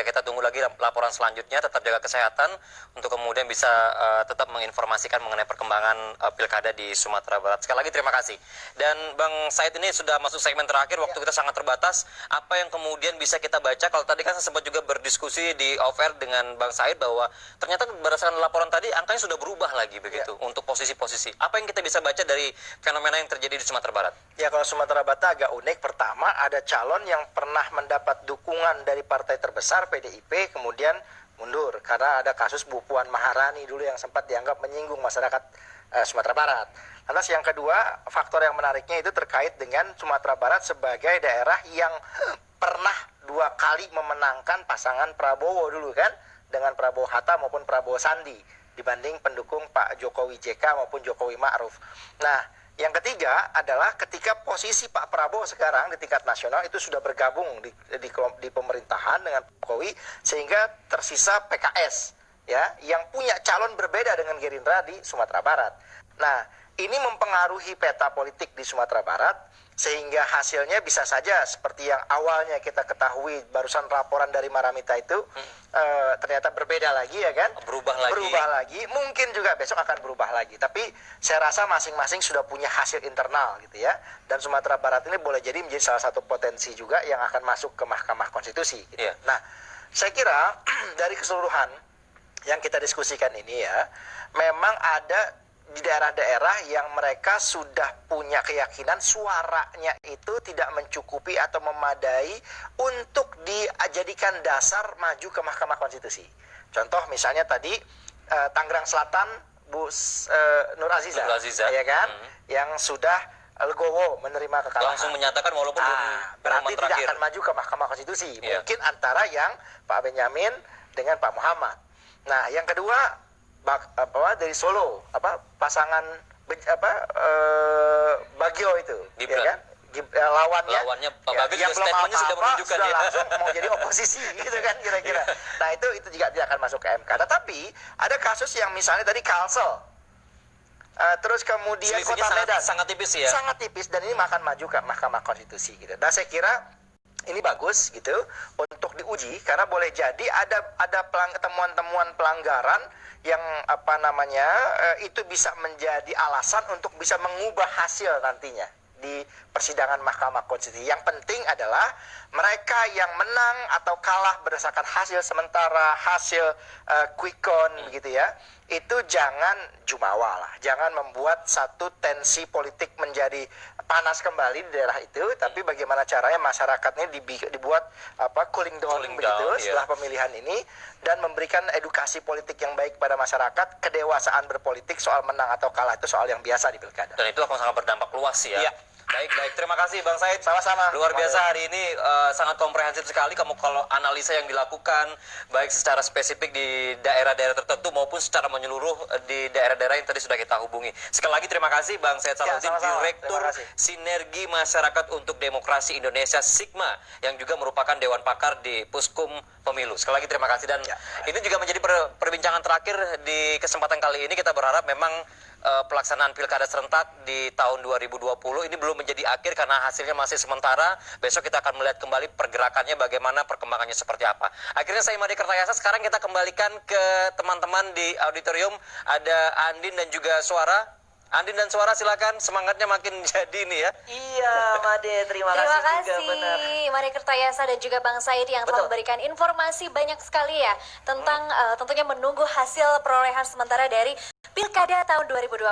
ya kita tunggu lagi laporan selanjutnya. Tetap jaga kesehatan untuk kemudian bisa tetap menginformasikan mengenai perkembangan pilkada di Sumatera Barat. Sekali lagi terima kasih. Dan Bang Said ini sudah masuk segmen terakhir, waktu kita sangat terbatas. Apa yang kemudian bisa kita baca? Kalau tadi kan saya sempat juga berdiskusi di off-air dengan Bang Said bahwa ternyata berdasarkan laporan tadi angkanya sudah berubah lagi begitu untuk posisi-posisi. Apa yang kita bisa baca dari fenomena yang terjadi di Sumatera Barat? Ya, kalau Sumatera Barat agak unik. Pertama, ada calon yang pernah mendapat dukungan dari partai terbesar PDIP kemudian mundur karena ada kasus Bu Puan Maharani dulu yang sempat dianggap menyinggung masyarakat Sumatera Barat. Lantas yang kedua, faktor yang menariknya itu terkait dengan Sumatera Barat sebagai daerah yang pernah 2 kali memenangkan pasangan Prabowo dulu kan, dengan Prabowo Hatta maupun Prabowo Sandi dibanding pendukung Pak Jokowi JK maupun Jokowi Ma'ruf. Nah, yang ketiga adalah ketika posisi Pak Prabowo sekarang di tingkat nasional itu sudah bergabung di pemerintahan dengan Jokowi, sehingga tersisa PKS ya yang punya calon berbeda dengan Gerindra di Sumatera Barat. Nah, ini mempengaruhi peta politik di Sumatera Barat sehingga hasilnya bisa saja seperti yang awalnya kita ketahui barusan laporan dari Maramita itu ternyata berbeda lagi ya kan, berubah lagi, mungkin juga besok akan berubah lagi, tapi saya rasa masing-masing sudah punya hasil internal gitu ya, dan Sumatera Barat ini boleh jadi menjadi salah satu potensi juga yang akan masuk ke Mahkamah Konstitusi gitu. Nah, saya kira dari keseluruhan yang kita diskusikan ini ya, memang ada di daerah-daerah yang mereka sudah punya keyakinan suaranya itu tidak mencukupi atau memadai untuk dijadikan dasar maju ke Mahkamah Konstitusi. Contoh misalnya tadi Tangerang Selatan Nur Aziza ya kan, yang sudah legowo menerima kekalahan. Langsung menyatakan walaupun berarti tidak akan maju ke Mahkamah Konstitusi. Mungkin antara yang Pak Benyamin dengan Pak Muhammad. Nah, yang kedua dari Solo pasangan Bagio itu ya kan, lawannya Pak Bagio yang belum apa-apa sudah ya, langsung mau jadi oposisi gitu kan kira-kira. Nah, itu juga tidak akan masuk ke MK. Tetapi ada kasus yang misalnya tadi Kalsel, terus kemudian Kota Medan sangat tipis ya, sangat tipis, dan ini akan maju ke Mahkamah Konstitusi gitu. Nah, saya kira ini bagus gitu untuk diuji karena boleh jadi ada temuan-temuan pelanggaran yang itu bisa menjadi alasan untuk bisa mengubah hasil nantinya di persidangan Mahkamah Konstitusi. Yang penting adalah mereka yang menang atau kalah berdasarkan hasil sementara, hasil quick count begitu ya, itu jangan jumawa lah, jangan membuat satu tensi politik menjadi panas kembali di daerah itu, tapi bagaimana caranya masyarakatnya dibuat cooling down begitu setelah pemilihan ini, dan memberikan edukasi politik yang baik pada masyarakat. Kedewasaan berpolitik soal menang atau kalah itu soal yang biasa di pilkada. Dan itu akan sangat berdampak luas ya. Baik, terima kasih Bang Said. Sama-sama. Luar biasa hari ini, sangat komprehensif sekali kamu kalau analisa yang dilakukan baik secara spesifik di daerah-daerah tertentu maupun secara menyeluruh di daerah-daerah yang tadi sudah kita hubungi. Sekali lagi terima kasih Bang Said Salahuddin, Direktur Sinergi Masyarakat untuk Demokrasi Indonesia Sigma, yang juga merupakan Dewan Pakar di Puskum Pemilu. Sekali lagi terima kasih, dan ini juga menjadi perbincangan terakhir di kesempatan kali ini. Kita berharap memang pelaksanaan pilkada serentak di tahun 2020 ini belum menjadi akhir karena hasilnya masih sementara. Besok kita akan melihat kembali pergerakannya, bagaimana perkembangannya seperti apa. Akhirnya saya Made Kertayasa, sekarang kita kembalikan ke teman-teman di auditorium. Ada Andin dan juga Suara. Andin dan Suara, silakan, semangatnya makin jadi nih ya. Iya, Made, terima kasih juga, Made Kertayasa dan juga Bang Said yang telah memberikan informasi banyak sekali ya tentang tentunya menunggu hasil perolehan sementara dari Pilkada tahun 2020.